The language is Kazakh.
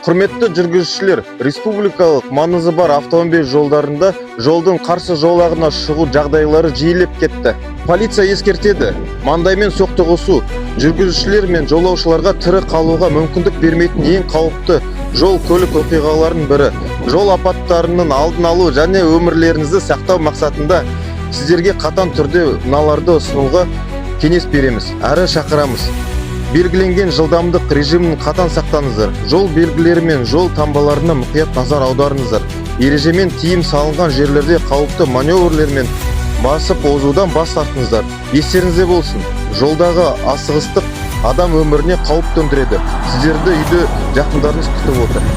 Құрметті жүргізушілер, республикалық маңызы бар автомобиль жолдарында жолдың қарсы жолағына шығу жағдайлары жиілеп кетті. Полиция ескертеді, маңдаймен соқтығысу жүргізушілер мен жолаушыларға тірі қалуға мүмкіндік бермейтін ең қауіпті жол-көлік оқиғаларының бірі. Жол апаттарының алдын алу және өмірлеріңізді сақтау мақсатында сіздерге қатаң түрде мыналарды ұсынуға кеңес береміз, әрі шақырамыз. Белгіленген жылдамдық режимін қатаң сақтаңыздар. Жол белгілері мен жол таңбаларына мұқият назар аударыңыздар. Ережемен тиым салынған жерлерде қауіпті маневрлермен басып озудан бас тартыңыздар. Естеріңізде болсын, жолдағы асығыстық адам өміріне қауіп төндіреді. Сіздерді үйде жақындарыңыз күтіп отыр.